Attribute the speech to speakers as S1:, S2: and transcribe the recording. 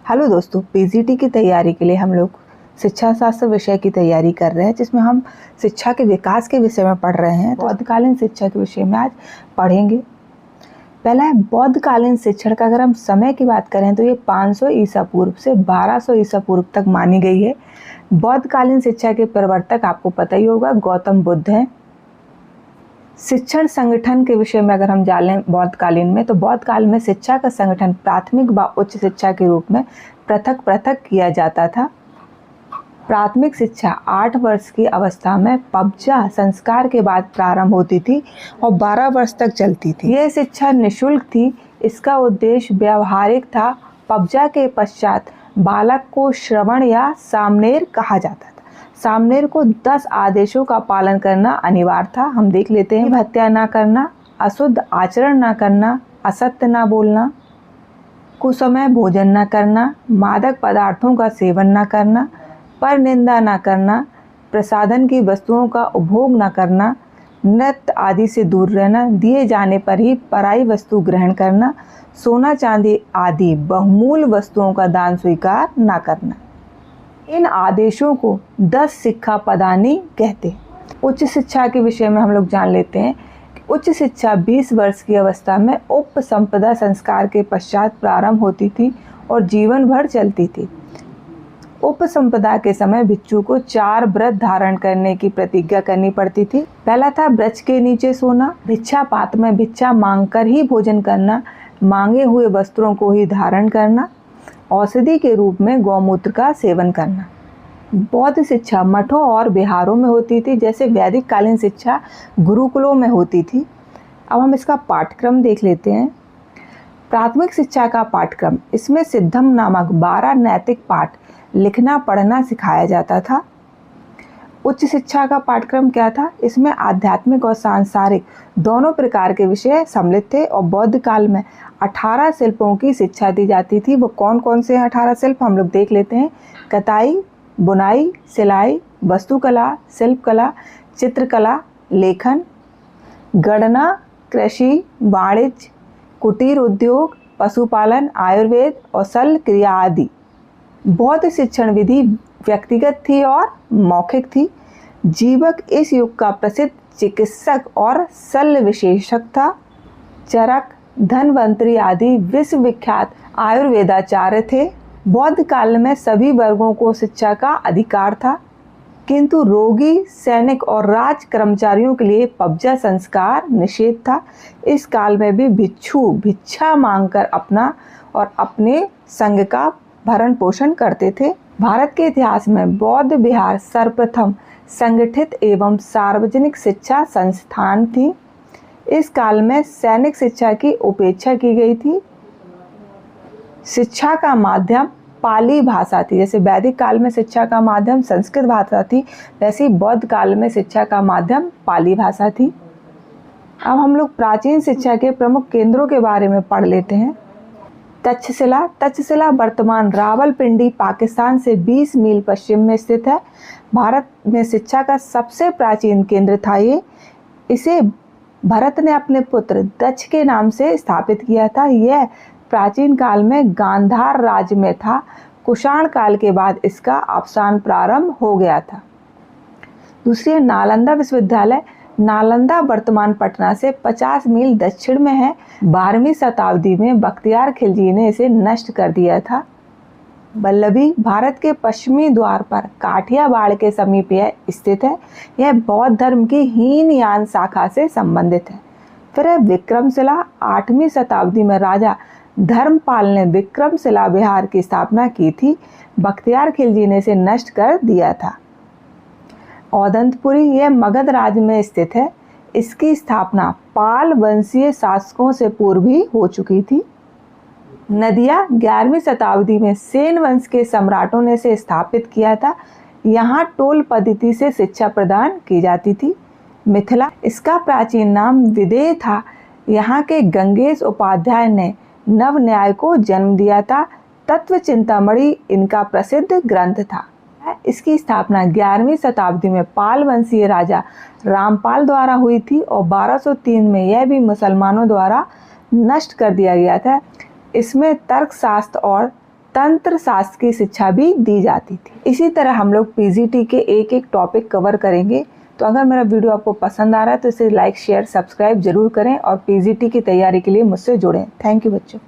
S1: Hello दोस्तों, PGT की तैयारी के लिए हम लोग शिक्षा शास्त्र विषय की तैयारी कर रहे हैं, जिसमें हम शिक्षा के विकास के विषय में पढ़ रहे हैं। बौद्धकालीन शिक्षा के विषय में आज पढ़ेंगे। पहला है बौद्धकालीन शिक्षण का। अगर हम समय की बात करें तो ये 500 ईसा पूर्व से 1200 ईसा पूर्व तक मानी गई है। बौद्धकालीन शिक्षा के प्रवर्तक आपको पता ही होगा, गौतम बुद्ध हैं। शिक्षण संगठन के विषय में अगर हम जानें बौद्धकालीन में, तो बौद्ध काल में शिक्षा का संगठन प्राथमिक व उच्च शिक्षा के रूप में पृथक पृथक किया जाता था। प्राथमिक शिक्षा 8 वर्ष की अवस्था में पबजा संस्कार के बाद प्रारंभ होती थी और 12 वर्ष तक चलती थी। यह शिक्षा निःशुल्क थी। इसका उद्देश्य व्यावहारिक था। पबजा के पश्चात बालक को श्रवण या सामनेर कहा जाता था। सामनेर को 10 आदेशों का पालन करना अनिवार्य था। हम देख लेते हैं। हत्या ना करना, अशुद्ध आचरण ना करना, असत्य ना बोलना, कुसमय भोजन ना करना, मादक पदार्थों का सेवन ना करना, पर निंदा ना करना, प्रसादन की वस्तुओं का उपभोग ना करना, नृत्य आदि से दूर रहना, दिए जाने पर ही पराई वस्तु ग्रहण करना, सोना चांदी आदि बहुमूल्य वस्तुओं का दान स्वीकार ना करना। इन आदेशों को 10 शिक्षा पदानी कहते हैं। उच्च शिक्षा के विषय में हम लोग जान लेते हैं कि उच्च शिक्षा 20 वर्ष की अवस्था में उपसंपदा संस्कार के पश्चात प्रारंभ होती थी और जीवन भर चलती थी। उपसंपदा के समय भिक्षु को 4 व्रत धारण करने की प्रतिज्ञा करनी पड़ती थी। पहला था वृक्ष के नीचे सोना, भिक्षा पात्र में भिक्षा मांगकर ही भोजन करना, मांगे हुए वस्त्रों को ही धारण करना, औषधि के रूप में गौमूत्र का सेवन करना। बौद्ध शिक्षा मठों और विहारों में होती थी, जैसे वैदिक कालीन शिक्षा गुरुकुलों में होती थी। अब हम इसका पाठ्यक्रम देख लेते हैं। प्राथमिक शिक्षा का पाठ्यक्रम, इसमें सिद्धम नामक 12 नैतिक पाठ लिखना पढ़ना सिखाया जाता था। उच्च शिक्षा का पाठ्यक्रम क्या था? इसमें आध्यात्मिक और सांसारिक दोनों प्रकार के विषय सम्मिलित थे और बौद्ध काल में 18 शिल्पों की शिक्षा दी जाती थी। वो कौन कौन से 18 शिल्प हम लोग देख लेते हैं। कताई, बुनाई, सिलाई, वस्तुकला, शिल्पकला, चित्रकला, लेखन, गणना, कृषि, वाणिज्य, कुटीर उद्योग, पशुपालन, आयुर्वेद और शल्य क्रिया आदि। बौद्ध शिक्षण विधि व्यक्तिगत थी और मौखिक थी। जीवक इस युग का प्रसिद्ध चिकित्सक और शल्य विशेषज्ञ था। चरक, धन्वंतरी आदि विश्वविख्यात आयुर्वेदाचार्य थे। बौद्ध काल में सभी वर्गों को शिक्षा का अधिकार था, किंतु रोगी, सैनिक और राज कर्मचारियों के लिए पबजा संस्कार निषेध था। इस काल में भी भिक्षु भिक्षा मांगकर अपना और अपने संघ का भरण पोषण करते थे। भारत के इतिहास में बौद्ध विहार सर्वप्रथम संगठित एवं सार्वजनिक शिक्षा संस्थान थी। इस काल में सैनिक शिक्षा की उपेक्षा की गई थी। शिक्षा का माध्यम पाली भाषा थी। जैसे वैदिक काल में शिक्षा का माध्यम संस्कृत भाषा थी, वैसे ही बौद्ध काल में शिक्षा का माध्यम पाली भाषा थी। अब हम लोग प्राचीन शिक्षा के प्रमुख केंद्रों के बारे में पढ़ लेते हैं। तक्षशिला। तक्षशिला वर्तमान रावलपिंडी, पाकिस्तान से 20 मील पश्चिम में स्थित है। भारत में शिक्षा का सबसे प्राचीन केंद्र था ये। इसे भरत ने अपने पुत्र दक्ष के नाम से स्थापित किया था। यह प्राचीन काल में गांधार राज्य में था। कुषाण काल के बाद इसका अवसान प्रारंभ हो गया था। दूसरी है नालंदा विश्वविद्यालय। नालंदा वर्तमान पटना से 50 मील दक्षिण में है। 12वीं शताब्दी में बख्तियार खिलजी ने इसे नष्ट कर दिया था। वल्लभी भारत के पश्चिमी द्वार पर काठियावाड़ के समीप यह स्थित है। यह बौद्ध धर्म की हीनयान शाखा से संबंधित है। फिर है विक्रमशिला। 8वीं शताब्दी में राजा धर्मपाल ने विक्रमशिला विहार की स्थापना की थी। बख्तियार खिलजी ने इसे नष्ट कर दिया था। औदंतपुरी, यह मगध राज्य में स्थित है। इसकी स्थापना पाल वंशीय शासकों से पूर्व ही हो चुकी थी। नदिया 11वीं शताब्दी में सेन वंश के सम्राटों ने इसे स्थापित किया था। यहाँ टोल पद्धति से शिक्षा प्रदान की जाती थी। मिथिला, इसका प्राचीन नाम विदेह था। यहाँ के गंगेश उपाध्याय ने नव न्याय को जन्म दिया था। तत्व चिंतामणि इनका प्रसिद्ध ग्रंथ था। इसकी स्थापना 11वीं शताब्दी में पाल वंशीय राजा रामपाल द्वारा हुई थी और 1203 में यह भी मुसलमानों द्वारा नष्ट कर दिया गया था। इसमें तर्कशास्त्र और तंत्र शास्त्र की शिक्षा भी दी जाती थी। इसी तरह हम लोग पीजीटी के एक एक टॉपिक कवर करेंगे। तो अगर मेरा वीडियो आपको पसंद आ रहा है तो इसे लाइक शेयर सब्सक्राइब जरूर करें और पीजीटी की तैयारी के लिए मुझसे जुड़ें। थैंक यू बच्चों।